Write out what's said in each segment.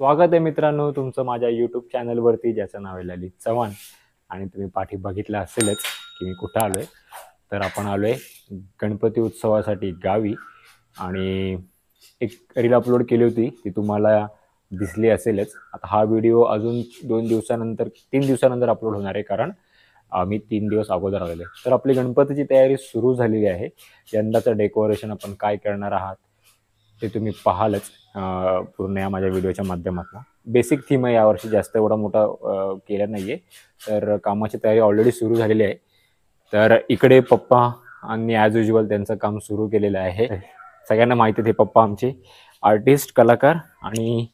स्वागत आहे मित्रांनो तुमचं माझ्या यूट्यूब चॅनलवरती, ज्याचं नाव आहे ललित चव्हाण. आणि तुम्ही पाठी बघितलं असेलच की मी कुठं आलोय. तर आपण आलोय गणपती उत्सवासाठी गावी. आणि एक रील अपलोड केली होती, ती तुम्हाला दिसली असेलच. आता हा व्हिडिओ अजून 3 दिवसानंतर अपलोड होणार आहे, कारण आम्ही 3 दिवस अगोदर आलेले. तर आपली गणपतीची तयारी सुरू झालेली आहे. यंदाचं डेकोरेशन आपण काय करणार आहात ते तुम्ही पाहालच पूर्ण या माझ्या व्हिडिओच्या माध्यमातून. बेसिक थीम आहे यावर्षी, जास्त एवढा मोठा केला नाहीये. तर कामाची तयारी ऑलरेडी सुरू झालेली आहे. तर इकडे पप्पा आणि ॲज युजल त्यांचं काम सुरू केलेलं आहे. सगळ्यांना माहिती आहे, पप्पा आमचे आर्टिस्ट कलाकार. आणि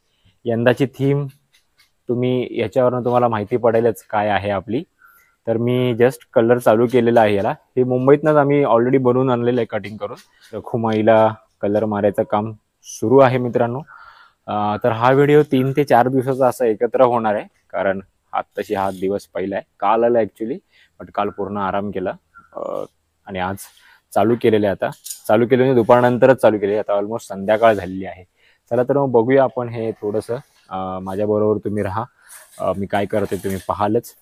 यंदाची थीम याच्यावरनं तुम्हाला माहिती पडेलच काय आहे आपली. तर मी जस्ट कलर चालू केलेला आहे याला. हे मुंबईतनंच आम्ही ऑलरेडी बनवून आणलेलं आहे कटिंग करून. रखुमाईला कलर मारायचं काम सुरू आहे मित्रांनो. तर हा व्हिडिओ 3 ते 4 दिवसाचा असा एकत्र होणार आहे, कारण आत्ताशी हा दिवस पहिला आहे. काल आला ॲक्च्युली, बट काल पूर्ण आराम केला आणि आज चालू केलेले. आता चालू केले म्हणजे दुपारनंतरच चालू केले. आता ऑलमोस्ट संध्याकाळ झालेली आहे. चला तर मग बघूया आपण हे थोडंसं. माझ्याबरोबर तुम्ही राहा, मी काय करते तुम्ही पाहालच.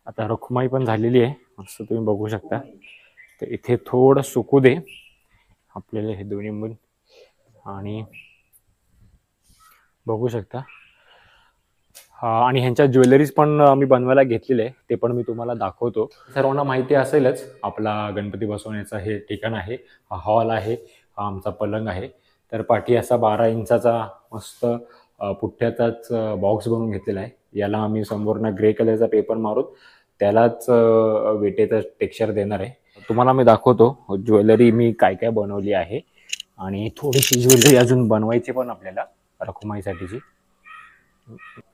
आता रखुमाई पण झालेली आहे, असं तुम्ही बघू शकता. तर इथे थोडं सुकू दे आपल्याला हे दोन्ही मूल. आणि बघू शकता आणि ह्यांच्या ज्वेलरीज पण मी बनवायला घेतलेले आहे, ते पण मी तुम्हाला दाखवतो. सर्वांना माहिती असेलच आपला गणपती बसवण्याचा हे ठिकाण आहे. हा हॉल आहे, हा आमचा पलंग आहे. तर पाठी असा 12 इंचाचा मस्त पुठ्ठ्याचाच बॉक्स बनवून घेतलेला आहे. याला आम्ही संपूर्ण ग्रे कलरचा पेपर मारून त्यालाच वेटेचं टेक्स्चर देणार आहे. तुम्हाला मी दाखवतो ज्वेलरी मी काय काय बनवली आहे. आणि थोडीशी ज्वेलरी अजून बनवायची पण आपल्याला रखुमाईसाठीची.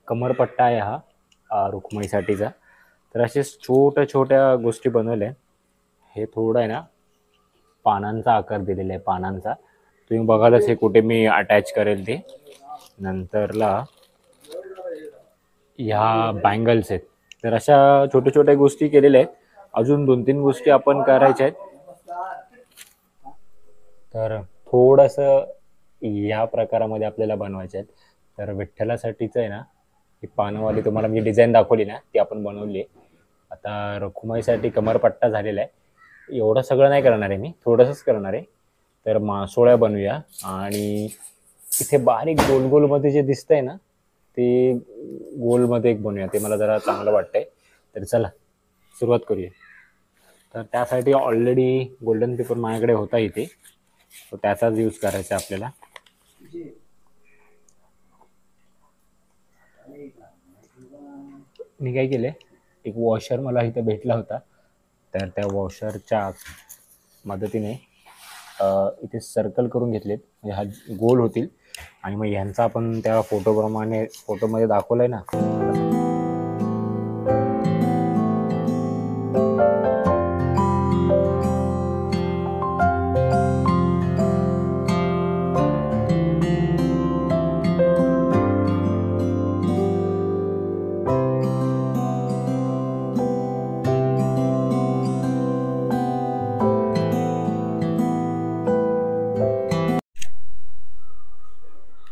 कमरपट्टा आहे हा रुक्माईसाठीचा. तर असे छोट्या छोट्या गोष्टी बनवल्या. हे थोडं आहे ना पानांचा आकार दिलेला आहे, पानांचा. तुम्ही बघालच हे कुठे मी अटॅच करेल ते. नंतरला ह्या बँगल्स आहेत. तर अशा छोट्या छोट्या गोष्टी केलेल्या आहेत. अजून 2-3 गोष्टी आपण करायच्या आहेत. तर थोडंसं या प्रकारामध्ये आपल्याला बनवायचे आहेत. तर विठ्ठलासाठीच आहे ना, ही पानवाली तुम्हाला मी डिझाईन दाखवली ना, ती आपण बनवली आहे. आता रखुमाईसाठी कमरपट्टा झालेला आहे. एवढं सगळं नाही करणार आहे मी, थोडंसंच करणार आहे. तर मासोळ्या बनवूया. आणि इथे बारीक गोलगोलमध्ये जे दिसतंय ना, ते गोलमध्ये एक बनवूया. ते मला जरा चांगलं वाटतंय. तर चला सुरुवात करूया. तर त्यासाठी ऑलरेडी गोल्डन पेपर माझ्याकडे होता इथे, तो त्याचाच यूज करायचा आपल्याला. मी काय केले, एक वॉशर मला इथे भेटला होता. तर त्या वॉशरच्या मदतीने इथे सर्कल करून घेतलेत, म्हणजे हा गोल होतील. आणि मग ह्यांचा आपण त्या फोटोमध्ये दाखवलाय ना,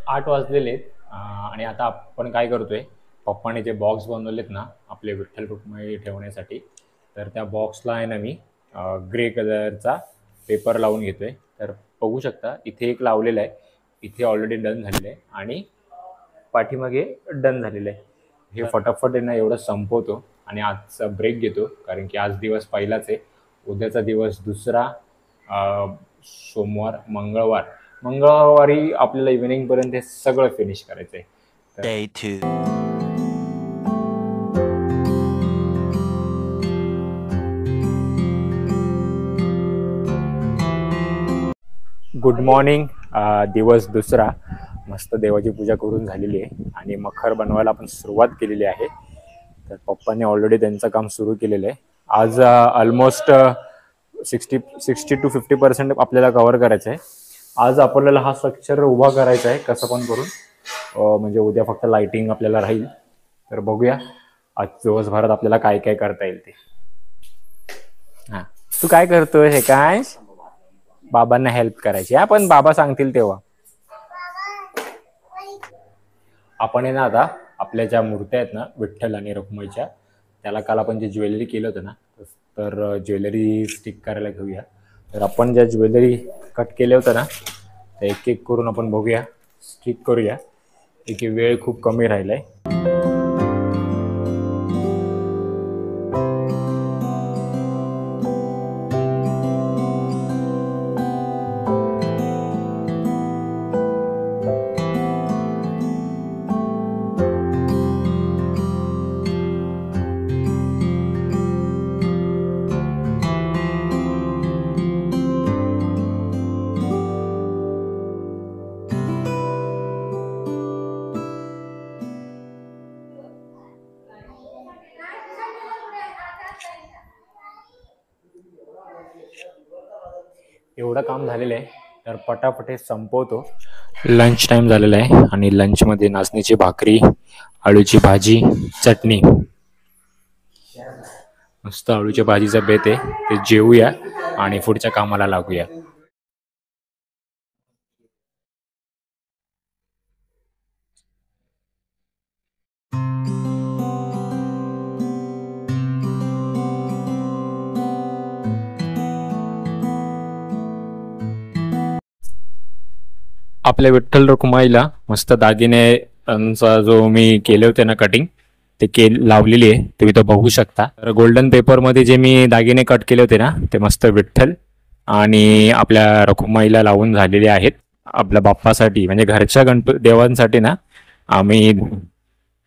8 वाजलेले आहेत. आणि आता आपण काय करतोय, पप्पाने जे बॉक्स बनवलेत ना आपले विठ्ठल रुक्माई ठेवण्यासाठी, तर त्या बॉक्सला आहे ना मी ग्रे कलरचा पेपर लावून घेतोय. तर बघू शकता इथे एक लावलेला आहे, इथे ऑलरेडी डन झालेलं आहे आणि पाठीमागे डन झालेलं आहे. हे फटाफट आहे ना एवढं संपवतो आणि आजचा ब्रेक घेतो, कारण की आज दिवस पहिलाच आहे. उद्याचा दिवस दुसरा, सोमवार, मंगळवारी आपल्याला इव्हिनिंगपर्यंत हे सगळं फिनिश करायचं आहे. Day 2. Good morning. दिवस दुसरा मस्त देवाची पूजा करून झालेली आहे आणि मखर बनवायला आपण सुरुवात केलेली आहे. तर पप्पांनी ऑलरेडी त्यांचं काम सुरू केलेलं आहे. आज ऑलमोस्ट 60 to 50% आपल्याला कव्हर करायचं आहे. आज आपल्याला हा स्ट्रक्चर उभा करायचा आहे कसं पण करून, म्हणजे उद्या फक्त लाइटिंग आपल्याला राहील. तर बघूया आज दिवसभरात आपल्याला काय काय करता येईल ते. हा, तू काय करतोय? हे काय बाबांना हेल्प करायची. पण बाबा सांगतील तेव्हा. आपण आहे ना आता आपल्या ज्या मूर्त्या आहेत ना विठ्ठल आणि रखुमाईच्या, त्याला काल आपण जे ज्वेलरी केलं होतं ना, तर ज्वेलरी स्टिक करायला घेऊया. तर आपण ज्या ज्वेलरी कट केल्या होत्या ना त्या एक एक करून आपण बघूया, स्टिक करूया. एक वेळ खूप कमी राहिलाय. एवढं काम झालेलं आहे तर पटापट हे संपवतो. लंच टाइम झालेला आहे आणि लंचमध्ये नाचणीची भाकरी, आळूची भाजी, चटणी, मस्त आळूच्या भाजीचा बेत आहे. ते जेवूया आणि पुढच्या कामाला लागूया. आपल्या विठ्ठल रखुमाईला मस्त दागिन्यांचा जो मी केले होते ना कटिंग, ते लावलेली आहे. तुम्ही तो बघू शकता. तर गोल्डन पेपर मध्ये जे मी दागिने कट केले होते ना ते मस्त विठ्ठल आणि आपल्या रखुमाईला लावून झालेले आहेत. आपल्या बाप्पासाठी म्हणजे घरच्या देवांसाठी ना आम्ही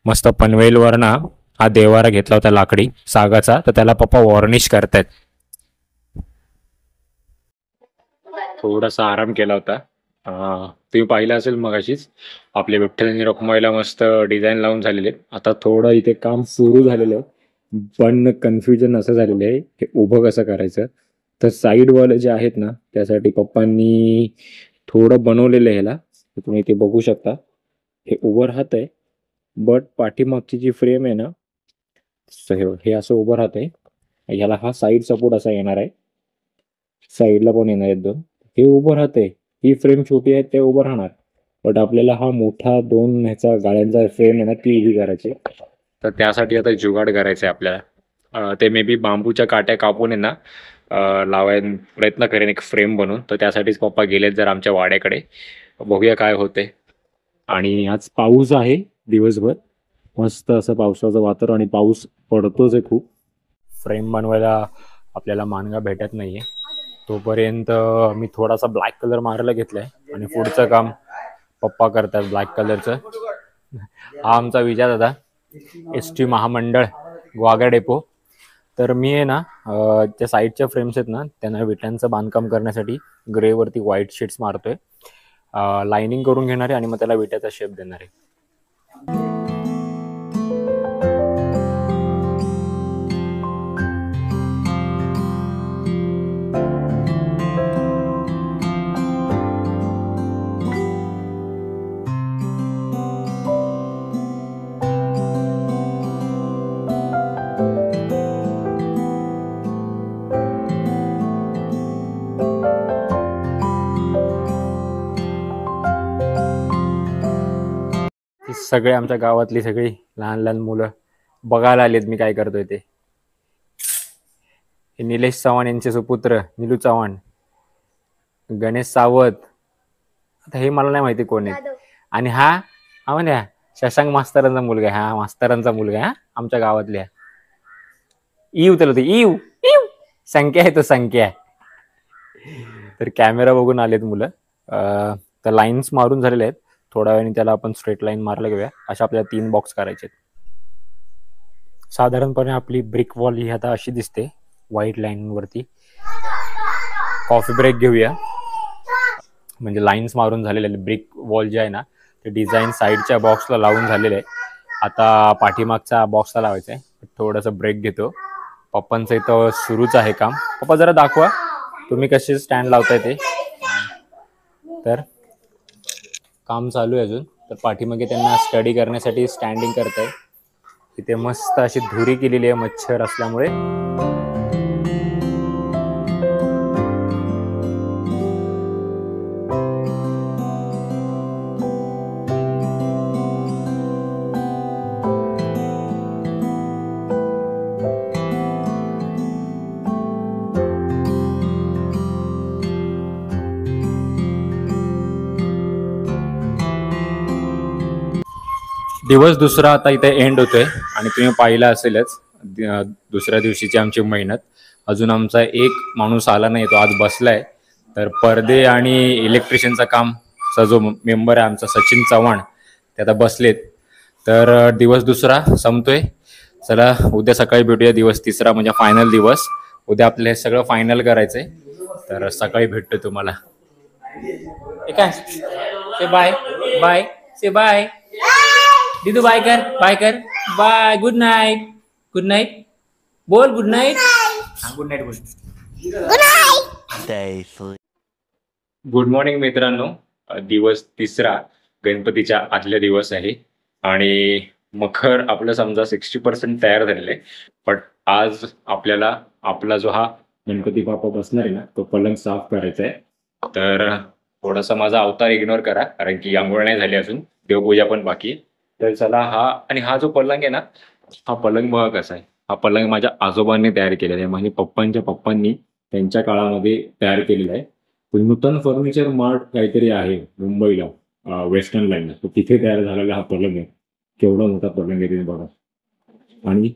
मस्त पनवेलवर ना हा देवारा घेतला होता लाकडी सागाचा. तर त्याला पप्पा वॉर्निश करतायत. थोडासा आराम केला होता. तुम्ही पाहिलं असेल मग अशीच आपले विठ्ठल आणि रखुमाईला मस्त डिझाईन लावून झालेले. आता थोडं इथे काम सुरू झालेलं आहे पण कन्फ्युजन असं झालेलं आहे की उभं कसं करायचं. तर साईड वॉल जे आहेत ना त्यासाठी पप्पांनी थोडं बनवलेलं आहे ह्याला. तुम्ही ते बघू शकता. हे उभं राहत आहे बट पाठीमागची जी फ्रेम आहे ना हे असं उभं राहत आहे. ह्याला हा साईड सपोर्ट असा येणार आहे. साईडला पण येणार आहेत दोन. हे उभं राहत आहे. ही फ्रेम छोटी आहे ते उभं राहणार. बट आपल्याला हा मोठा 2 ह्याचा गाड्यांचा फ्रेम आहे ना ती उभी करायची. तर त्यासाठी आता जुगाड करायचं आहे आपल्याला. ते मे बी बांबूच्या काट्या कापून आहे ना लावायला प्रयत्न करेन एक फ्रेम बनवून. तर त्यासाठीच पप्पा गेलेत जर आमच्या वाड्याकडे. बघूया काय होते. आणि आज पाऊस आहे दिवसभर. मस्त असं पावसाचं वातावरण आणि पाऊस पडतोच आहे खूप. फ्रेम बनवायला आपल्याला मानगा भेटत नाहीये. तोपर्यंत मी थोडासा ब्लॅक कलर मारायला घेतलाय आणि पुढचं काम पप्पा करतात ब्लॅक कलरचं. हा आमचा विचार दादा ST महामंडळ वाघा डेपो. तर मी आहे ना त्या साईडच्या फ्रेम्स आहेत ना त्यांना विटांचं बांधकाम करण्यासाठी ग्रेवरती व्हाईट शीट्स मारतोय. लाइनिंग करून घेणार आहे आणि मग त्याला विट्याचा शेप देणार आहे. सगळे आमच्या गावातली सगळी लहान लहान मुलं बघायला आलेत मी काय करतोय ते. निलेश चव्हाण यांचे सुपुत्र निलू चव्हाण, गणेश सावत. आता हे मला नाही माहिती कोण आहे. आणि हा म्हणा शशांक मास्तरांचा मुलगा. हा मास्तरांचा मुलगा. हा आमच्या गावातल्या इव त्याला ते इव इव संख्या आहे तो संख्या. तर कॅमेरा बघून आलेत मुलं. तर लाईन्स मारून झालेले आहेत. थोड्या वेळाने त्याला आपण स्ट्रेट लाईन मारला घेऊया. अशा आपल्याला 3 बॉक्स करायचे. साधारणपणे आपली ब्रिक वॉल ही आता अशी दिसते व्हाईट लाईन वरती. कॉफी ब्रेक घेऊया. म्हणजे लाईन्स मारून झालेले ब्रिक वॉल जे आहे ना ते डिझाईन साईडच्या बॉक्सला लावून झालेलं आहे. आता पाठीमागचा बॉक्सला लावायचा आहे. थोडंसं ब्रेक घेतो. पप्पांचं इथं सुरूच आहे काम. पप्पा जरा दाखवा तुम्ही कसे स्टँड लावताय ते. तर काम चालू आहे अजून. तर पाठीमागे त्यांना स्टडी करण्यासाठी स्टँडिंग करताय. इथे मस्त अशी धुरी केलेली आहे मच्छर असल्यामुळे. दिवस दुसरा आता इथे एंड होतोय आणि तुम्ही पाहिलं असेलच दुसऱ्या दिवशीची आमची मेहनत. अजून आमचा एक माणूस आला नाही, तो आज बसलाय. तर पडदे आणि इलेक्ट्रिशियनचा कामचा जो मेंबर आहे आमचा सचिन चव्हाण ते आता बसलेत. तर दिवस दुसरा संपतोय. चला उद्या सकाळी भेटूया. दिवस तिसरा म्हणजे फायनल दिवस. उद्या आपलं हे सगळं फायनल करायचंय. तर सकाळी भेटतो तुम्हाला. से बाय बाय से बाय. दीदू बाय कर बाय. गुड नाईट बोल. गुड नाईट गुड नाईट बोल. गुड मॉर्निंग मित्रांनो. दिवस तिसरा गणपतीच्या आदल्या दिवस आहे आणि मखर आपलं समजा 60% तयार झालेलं आहे. पण आज आपल्याला आपला जो हा गणपती बाप्पा बसणार आहे ना तो पलंग साफ करायचा आहे. तर थोडासा माझा अवतार इग्नोर करा कारण की आंघोळ नाही झाली अजून, देवपूजा पण बाकी आहे. तर चला हा जो पलंग आहे ना हा पलंग बघा कसा आहे. हा पलंग माझ्या आजोबांनी तयार केलेला आहे. म्हणजे पप्पांच्या पप्पांनी त्यांच्या काळामध्ये तयार केलेला आहे. नूतन फर्निचर मार्ट काहीतरी आहे मुंबईला वेस्टर्न लाईनला, तर तिथे तयार झालेला हा पलंग आहे. केवढा मोठा पलंग आहे बघा. आणि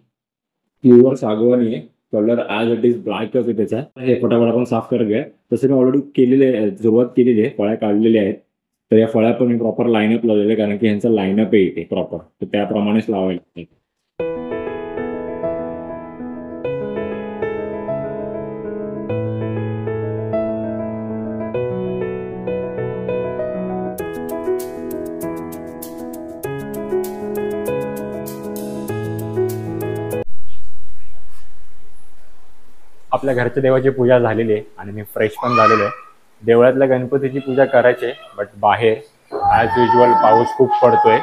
प्युअर सागवानी आहे. कलर ॲज इट इज ब्लॅकच आहे त्याचा. हे फटाफट आपण साफ करत घ्या. तसं मी ऑलरेडी केलेले आहे, सुरुवात केलेली आहे. फळ्या काढलेल्या आहेत. तर या फळ्या पण मी प्रॉपर लाईनअप लावलेले कारण की ह्यांचा लाईनअप आहे इथे प्रॉपर, तर त्याप्रमाणेच लावायला लागते. आपल्या घरच्या देवाची पूजा झालेली आहे आणि मी फ्रेश पण झालेलो आहे. देवळातल्या गणपतीची पूजा करायची, बट बाहेर ॲज युजल पाऊस खूप पडतोय.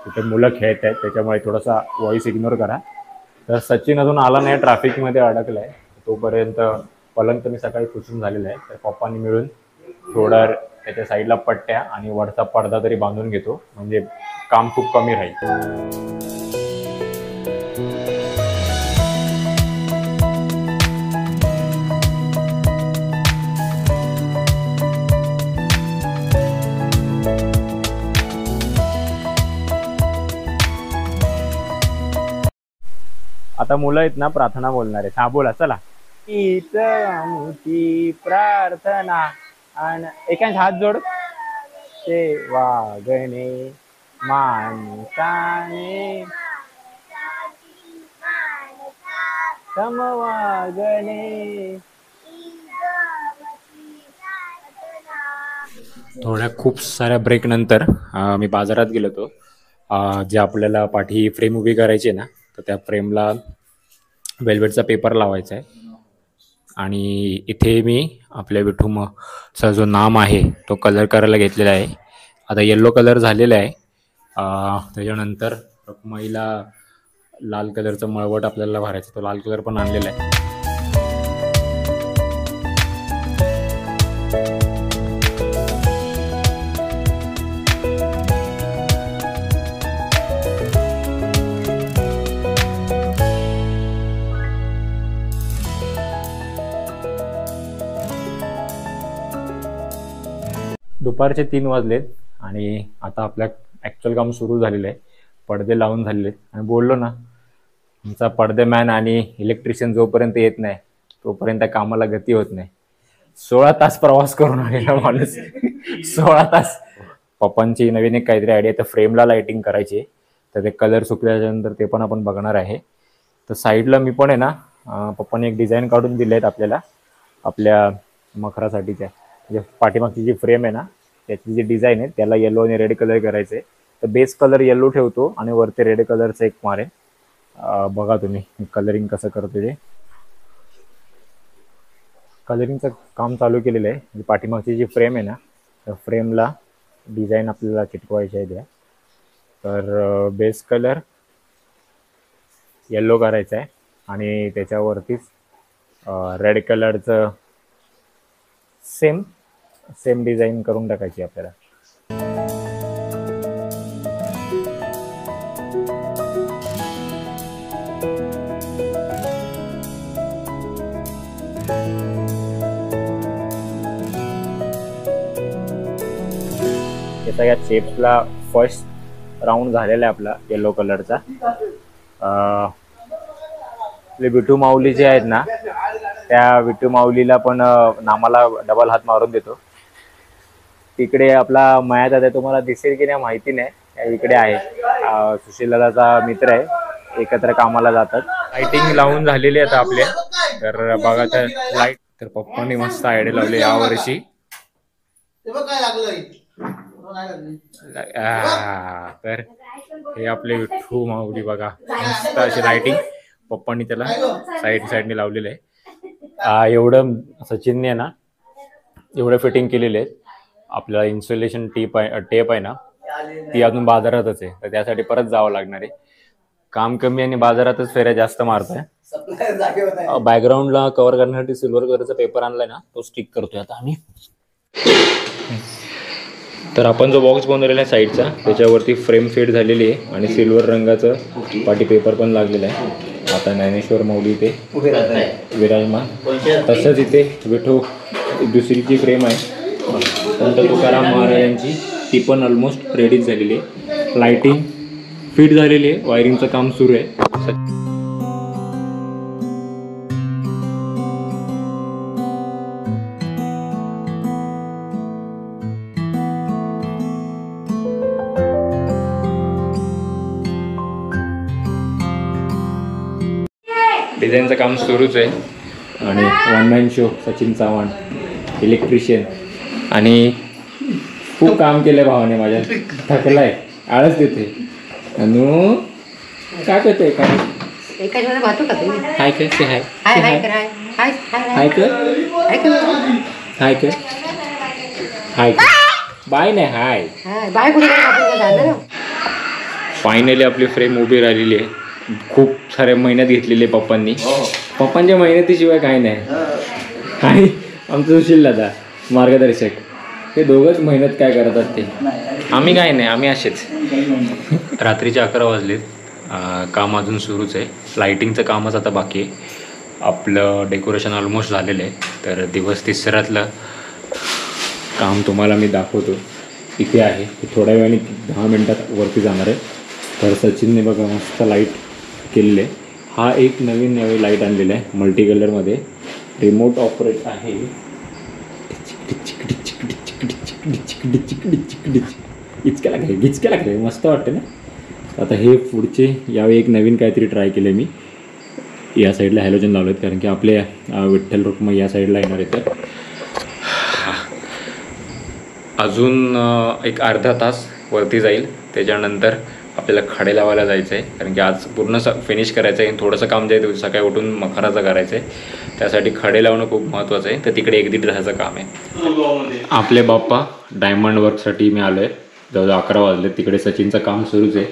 तिथे मुलं खेळत आहेत त्याच्यामुळे थोडासा व्हॉइस इग्नोर करा. तर सचिन अजून आला नाही, ट्रॅफिकमध्ये अडकला आहे. तोपर्यंत पलंग तर मी सकाळी पुसून झालेला आहे. तर पप्पांनी मिळून थोडा त्याच्या साईडला पट्ट्या आणि वरचा पडदा तरी बांधून घेतो, म्हणजे काम खूप कमी राहील. आता मुलं आहेत ना प्रार्थना बोलणार आहेत. हा बोला चला. हीच आमची प्रार्थना आणि एकाच हात जोड. वागणे माणसाने समवागणे. थोड्या खूप साऱ्या ब्रेक नंतर मी बाजारात गेलो होतो. जे आपल्याला पाठी फ्रेम उभी करायची आहे ना, तर त्या फ्रेमला वेल्वेटचा पेपर लावायचा आहे. आणि इथे मी आपल्या विठूचा जो नाम आहे तो कलर करायला घेतलेला आहे. आता येल्लो कलर झालेला आहे. त्याच्यानंतर रखुमाईला लाल कलरचं मळवट आपल्याला भरायचं, तो लाल कलर पण आणलेला आहे. दुपारचे 3 वाजलेत आणि आता आपल्या ॲक्च्युअल काम सुरू झालेलं आहे. पडदे लावून झालेले आहेत आणि बोललो ना, आमचा पडदेमॅन आणि इलेक्ट्रिशियन जोपर्यंत येत नाही तोपर्यंत कामाला गती होत नाही. 16 तास प्रवास करून आलेला माणूस. 16 तास. पप्पांची नवीन एक काहीतरी आयडिया, तर फ्रेमला लाइटिंग करायची, तर ते कलर सुकल्याच्यानंतर ते पण आपण बघणार आहे. तर साईडला मी पण आहे ना, पप्पांनी एक डिझाईन काढून दिले आहेत आपल्याला आपल्या मखरासाठीच्या. म्हणजे पाठीमागची जी फ्रेम आहे ना त्याची जी डिझाईन आहे त्याला येलो आणि रेड कलर करायचे. तर बेस कलर येलो ठेवतो आणि वरती रेड कलरचं एक मारे. बघा तुम्ही कलरिंग कसं करतो ते. कलरिंगचं काम चालू केलेलं आहे. म्हणजे पाठीमागची जी फ्रेम आहे ना त्या फ्रेमला डिझाईन आपल्याला चिटकवायची आहे त्या. तर बेस कलर येल्लो करायचा आहे आणि त्याच्यावरतीच रेड कलरचं सेम सेम डिझाईन करून टाकायची आपल्याला. या सगळ्या शेप्सला फर्स्ट राऊंड झालेला आहे आपला येलो कलरचा. आपले विठू माऊली जे आहेत ना त्या विठू माऊलीला पण नामाला डबल हात मारून देतो. तिकडे आपला मयात आहे, तुम्हाला दिसेल की नाही माहिती नाही, इकडे आहे. सुशीलदाचा मित्र आहे, एकत्र कामाला जातात. लाइटिंग लावून झालेली आता आपल्या. तर बघा तर लाईट तर पप्पांनी मस्त आयडिया लावली यावर्षी. तर हे आपले विठू माऊली बघा मस्त अशी लाइटिंग पप्पांनी त्याला साईडने लावलेलं आहे. एवढं सचिनने आहे ना एवढं फिटिंग केलेले आहे. आपल्याला इन्स्टॉलेशन टेप आहे ना ती अजून बाजारातच आहे, तर त्यासाठी परत जावं लागणार आहे. काम कमी आणि बाजारातच फेऱ्या जास्त मारतोय. बॅकग्राऊंडला कव्हर करण्यासाठी सिल्वर कलरचा पेपर आणलाय ना तो स्टिक करतोय आता आम्ही. तर आपण जो बॉक्स बनवलेला आहे साईडचा त्याच्यावरती फ्रेम फेड झालेली आहे आणि सिल्वर रंगाचं पाठी पेपर पण लागलेला आहे. आता ज्ञानेश्वर माऊली इथे विराजमान. तसंच इथे विठू दुसरी जी फ्रेम आहे संत तुकाराम महाराजांची ती पण ऑलमोस्ट रेडीच झालेली आहे. लाइटिंग फिट झालेली आहे, वायरिंगचं काम सुरू आहे. डिझाईनचं काम सुरूच आहे आणि one man show Sachin Chavan electrician. आणि खूप काम केलंय भावाने माझ्या, थकलाय, आळस देते. अनु काय करतोय काय हाय कर हाय हाय हाय कर हाय कर हाय कर हाय बाय नाही हाय बाय. फायनली आपली फ्रेम उभी राहिलेली आहे. खूप साऱ्या मेहनत घेतलेली आहे पप्पांनी. पप्पांच्या मेहनतीशिवाय काय नाही. आणि आमचं सुशील दादा मार्गदर्शक हे दोघंच मेहनत काय करतात ते. आम्ही काय नाही, आम्ही असेच. रात्रीचे 11 वाजलेत. काम अजून सुरूच आहे. लाइटिंगचं कामच आता बाकी आहे. आपलं डेकोरेशन ऑलमोस्ट झालेलं आहे. तर दिवस तिसऱ्यातलं काम तुम्हाला मी दाखवतो. इथे आहे थोड्या वेळाने 10 मिनटात वरती जाणार आहे. तर सचिनने बघा मस्त लाईट केलेले. हा एक नवीन लाईट आणलेला आहे मल्टी कलरमध्ये, रिमोट ऑपरेट आहे. इचक्या लागले मस्त वाटते ना. आता हे पुढचे यावेळी एक नवीन काहीतरी ट्राय केलं मी. या साईडला हॅलोजन लावलेत कारण की आपल्या विठ्ठल रुक्माई या साईडला येणार आहे. तर अजून एक अर्धा तास वरती जाईल, त्याच्यानंतर आपल्याला खडे लावायला जायचं आहे. कारण की आज पूर्ण फिनिश करायचं आहे. थोडंसं काम जे आहे सकाळी उठून मखराचं करायचं आहे, त्यासाठी खडे लावणं खूप महत्त्वाचं आहे. तर तिकडे 1-1.5 तासाचं काम आहे. आपले बाप्पा डायमंड वर्कसाठी मी आलो आहे. जवळजवळ 11 वाजले. तिकडे सचिनचं काम सुरूच आहे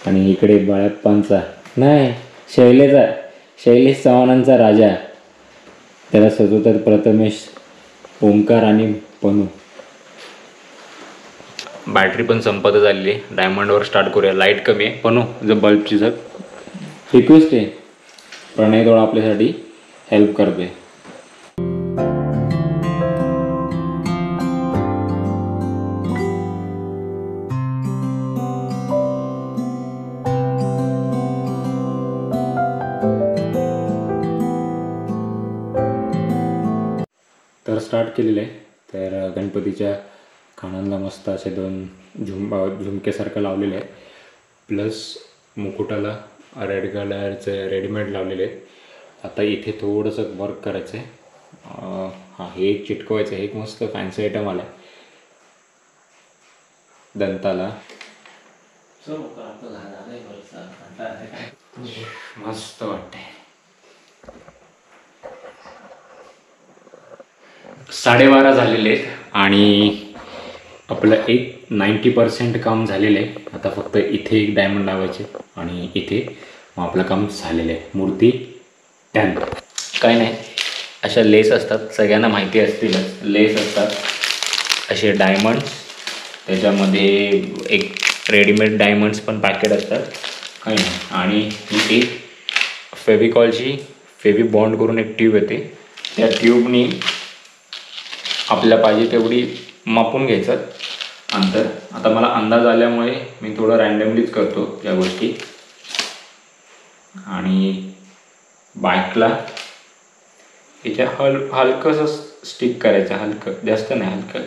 आणि इकडे बाळप्पांचा नाही शैलेश चव्हाणांचा राजा त्याला सजवतात प्रथमेश, ओमकार आणि पनू. बॅटरी पण संपत झालेली आहे. डायमंडवर स्टार्ट करूया. लाईट कमी आहे पण जर बल्बची जर रिक्वेस्ट आहे, प्रणय थोडा आपल्यासाठी हेल्प करते. तर स्टार्ट केलेलं आहे. तर गणपतीच्या कानांना मस्त असे 2 झुमकेसारखं लावलेलं आहे. प्लस मुकुटाला रेड कलरचे रेडीमेड लावलेले आहेत. आता इथे थोडंसं वर्क करायचं आहे. हे एक चिटकवायचं आहे. एक मस्त फॅन्सी आयटम आला आहे. दंताला मस्त वाटतंय. 12:30 झालेले आणि आपलं 90% काम झालेलं आहे. आता फक्त इथे एक डायमंड लावायचे आणि इथे मग आपलं काम झालेलं आहे. मूर्ती डन. काय नाही, अशा लेस असतात, सगळ्यांना माहिती असतीलच. लेस असतात असे डायमंड, त्याच्यामध्ये एक रेडीमेड डायमंड्स पण पॅकेट असतात. काही नाही. आणि ही एक फेविकॉलची फेवी बॉन्ड करून एक ट्यूब येते. त्या ट्यूबनी आपल्याला पाहिजे तेवढी मापून घ्यायचं अंतर. आता मला अंदाज आल्यामुळे मी थोडं रँडमलीच करतो या गोष्टी. आणि बाईकला याच्या हलकंसं स्टिक करायचं, हलकं, जास्त नाही, हलकं.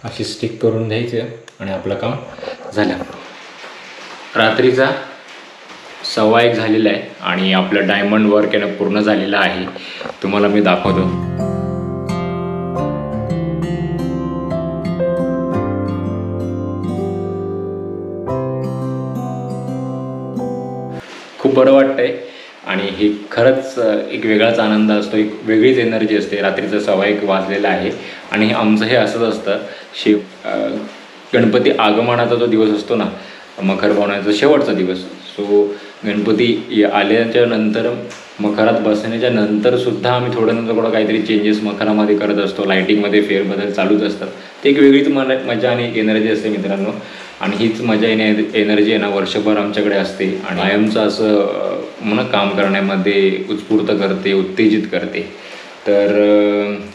अशी स्टिक करून द्यायचं आणि आपलं काम झालं. रात्रीचा 1:15 झालेला आहे आणि आपलं डायमंड वर्क आहे ना पूर्ण झालेलं आहे. तुम्हाला मी दाखवतो. खूप बरं वाटतंय आणि हे खरंच एक वेगळाच आनंद असतो, एक वेगळीच एनर्जी असते. रात्रीचं 1:15 वाजलेला आहे आणि आमचं हे असंच असतं. गणपती आगमनाचा जो दिवस असतो ना, मखर बनवण्याचा शेवटचा दिवस. सो गणपती आल्याच्या नंतर मखरात बसण्याच्या नंतरसुद्धा आम्ही थोडं ना थोडं काहीतरी चेंजेस मखरामध्ये करत असतो. लायटिंगमध्ये फेरबदल चालूच असतात. ते एक वेगळीच मजा आणि एक एनर्जी असते मित्रांनो. आणि हीच मजा एनर्जी आहे ना वर्षभर आमच्याकडे असते आणि कायमचं असं म्हणा काम करण्यामध्ये उत्स्फूर्त करते, उत्तेजित करते. तर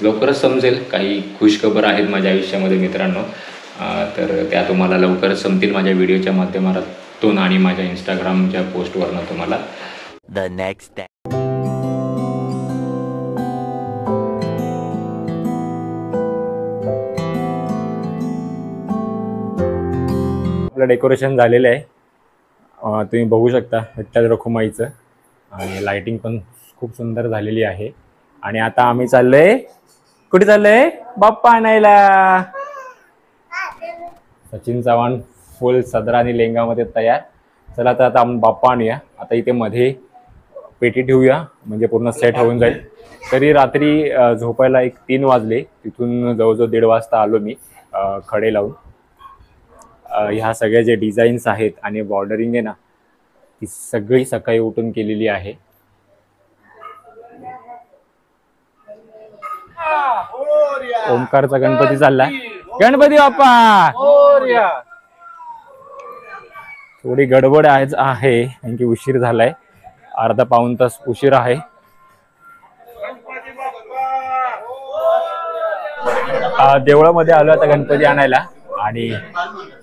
लवकरच समजेल काही खुशखबर आहेत माझ्या आयुष्यामध्ये मित्रांनो. तर त्या तुम्हाला लवकरच समजतील माझ्या व्हिडिओच्या माध्यमातून आणि माझ्या इंस्टाग्रामच्या पोस्टवरनं तुम्हाला. The next day. आपलं डेकोरेशन झालेलं आहे. तुम्ही बघू शकता विठ्ठल रखुमाईचं आणि लाइटिंग पण खूप सुंदर झालेली आहे. आणि आता आम्ही चाललोय, कुठे चाललोय? बाप्पा आणायला. सचिन चव्हाण फुल सदरा आणि लेंगामध्ये तयार. चला तर आता आपण बाप्पा आणूया. आता इथे मध्ये पेटी ठेवूया म्हणजे पूर्ण सेट होऊन जाईल. तरी रात्री झोपायला 3 वाजले. तिथून जवळजवळ 1:30 वाजता आलो मी खडे लावून. ह्या सगळ्या जे डिझाईन्स आहेत आणि बॉर्डरिंग आहे ना, ती सगळी सकाळी उठून केलेली आहे. ओमकारचा गणपती चालला. गणपती बाप्पा. थोडी गडबड आहे कारण की उशीर झालाय, अर्धा पाऊण तास उशीर आहे. देवळामध्ये आलो आता गणपती आणायला आणि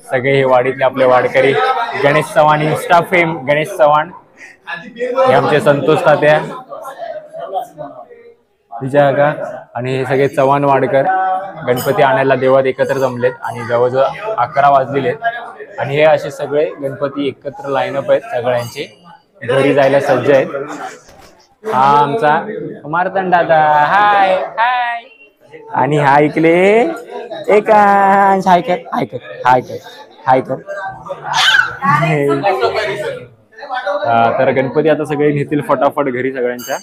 सगळे हे वाडीतले आपले वाडकरी, गणेश चव्हाण, इंस्टा फेम गणेश चव्हाण, हे आमचे संतोष तात्या, विजय का आणि हे सगळे चव्हाण वाडकर गणपती आणायला देवात एकत्र जमलेत आणि जवळजवळ 11 वाजलेले आणि हे असे सगळे गणपती एकत्र लाईनअप आहेत. सगळ्यांचे घरी जायला सज्ज आहेत. हा आमचा कुमारतन दादा, हाय हाय. आणि हा ऐकले एक हाय कर हाय कर हाय कर हाय कर. तर गणपती आता सगळे नेतील फटाफट घरी सगळ्यांच्या.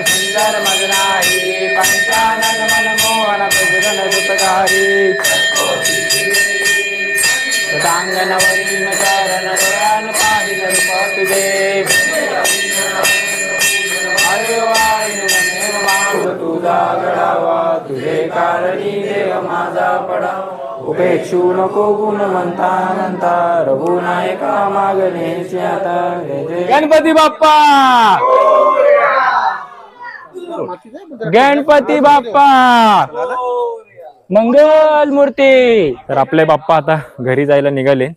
सुंदर मजनाई पंचानन मनमोहन प्रजन दुतकारी चांगनवरीन चरण दयान पाहिल तुझे अरे वाईन माग तुझा गडावा तुझे कारणी देव माझा पडावा. उपेक्षू नको गुणवंता नंता रघुनायका मागणे आता. गणपती बाप्पा, गणपती बाप्पा मंगल मूर्ती. तर आपले बाप्पा आता घरी जायला निघाले.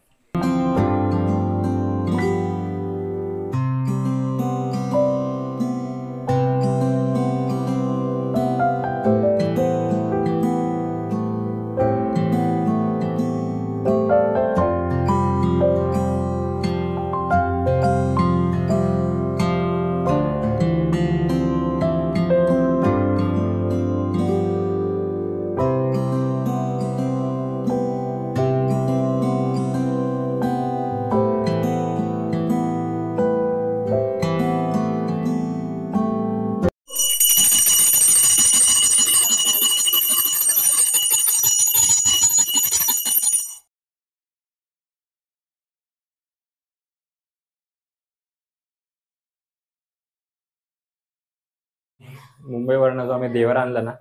मुंबईवरनं जो आम्ही देवारा आणला ना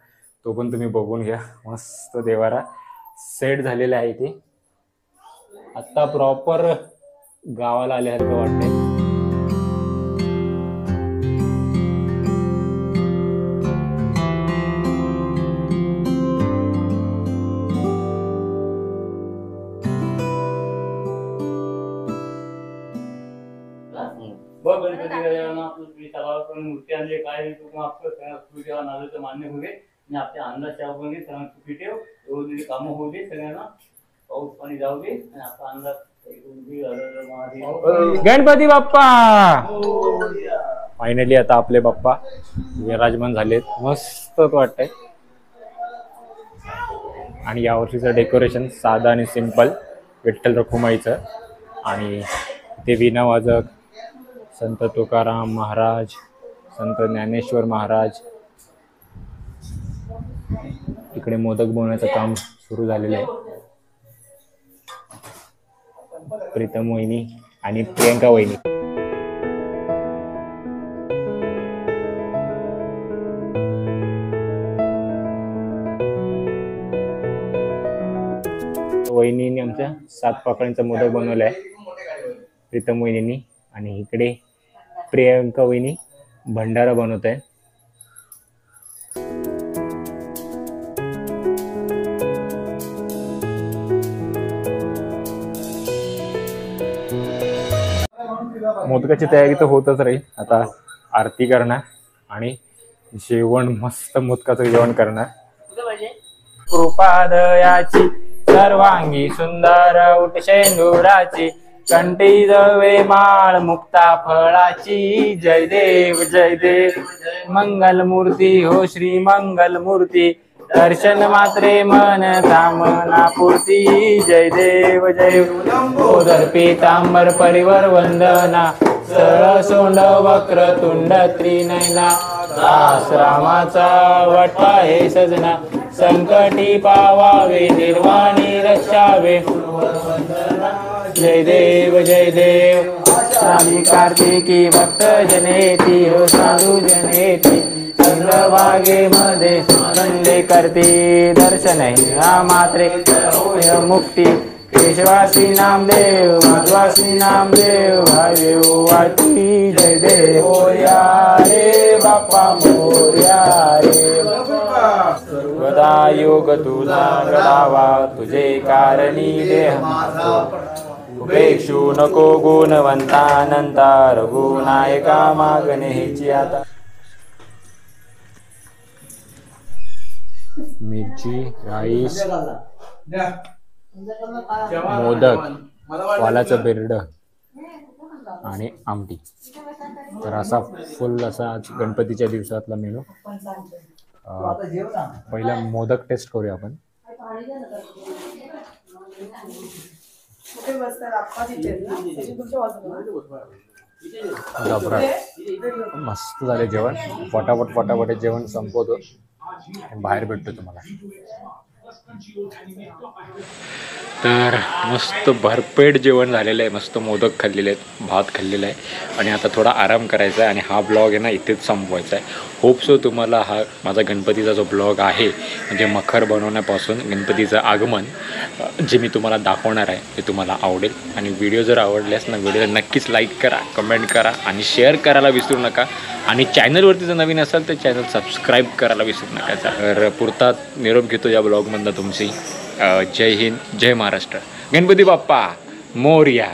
तो पण तुम्ही बघून घ्या. मस्त देवारा सेट झालेला आहे ते. आता प्रॉपर गावाला आल्यासारखं वाटतंय. मूर्ती आणली काय आपलं मान्य होते आणि आपल्या अंदाज चुकी ठेव रोज कामं होऊ दे सगळ्यांना पाऊस पाणी जाऊ दे आणि आपला अंदाज गणपती बाप्पा. फायनली आता आपले बाप्पा विराजमान झालेत. मस्त वाटतंय. आणि यावर्षीचं डेकोरेशन साधं आणि सिंपल विठ्ठल रखुमाईचं. आणि ते विना वाजक संत तुकाराम महाराज, संत ज्ञानेश्वर महाराज. इकडे मोदक बनवण्याचं काम सुरू झालेलं आहे. प्रीतम वहिनी आणि प्रियंका वहिनी. वहिनीने आमच्या 7 पाकळ्यांचा मोदक बनवलाय प्रीतम वहिनींनी. आणि इकडे प्रियंका वहिनी भंडारा बनवत आहे. मोदकाची तयारी तर होतच राहील. आता आरती करणार आणि जेवण, मस्त मोदकाचं जेवण करणार. कृपादयाची सर्वांगी सुंदर उठशेंदुराची कंठी जवे माळ मुक्ता फळाची. जय देव जय देव मंगल मूर्ती हो श्री मंगल मूर्ती. दर्शन मात्रे मन कामना पूर्ती. जय देव जय ओदर पीतांबर परिवर वंदना. सरळ सोंड वक्र तुंड त्रिनयना. दास रामाचा वटा हे सजना. संकटी पावावे निर्वाणी रक्षावे. जय देव जय देव. साधी कार्तिकी भक्त जनेती हो साधू जनेती. चंद्रभागे मध्ये संदे करते दर्शन ह्या मात्रे मुक्ती. केशवासी नामदेव माधवासी नामदेव भावे वाटी. जय देव मोर्या रे बाप्पा मोर्या रे. सर्वदा योग तुझा गडावा तुझे कारणी देह उपेक्षू नको गुणवंतानंता. रघुनायका मागणेची आता. मिरची, राईस, मोदक, वालाचं बिरड आणि आमटी. तर असा फुल असा आज गणपतीच्या दिवसातला मेनू. पहिला मोदक टेस्ट करूया आपण. मस्त झाले जेवण. फटाफट जेवण संपवतो. बाहेर भेटतो तुम्हाला. तर मस्त भरपेट जेवण झालेलं आहे. मस्त मोदक खाल्लेले आहेत, भात खाल्लेला आहे आणि आता थोडा आराम करायचा आहे. आणि हा ब्लॉग आहे ना इथेच संपवायचा आहे. होप सो तुम्हाला हा माझा गणपतीचा जो ब्लॉग आहे म्हणजे मखर बनवण्यापासून गणपतीचं आगमन जे मी तुम्हाला दाखवणार आहे ते तुम्हाला आवडेल. आणि व्हिडिओ जर आवडल्यास ना व्हिडिओला नक्कीच लाईक करा, कमेंट करा आणि शेअर करायला विसरू नका. आणि चॅनलवरती जर नवीन असाल तर चॅनल सबस्क्राईब करायला विसरू नका. तर पुरता निरोप घेतो या ब्लॉगमधनं तुमची. जय हिंद, जय महाराष्ट्र. गणपती बाप्पा मोरया.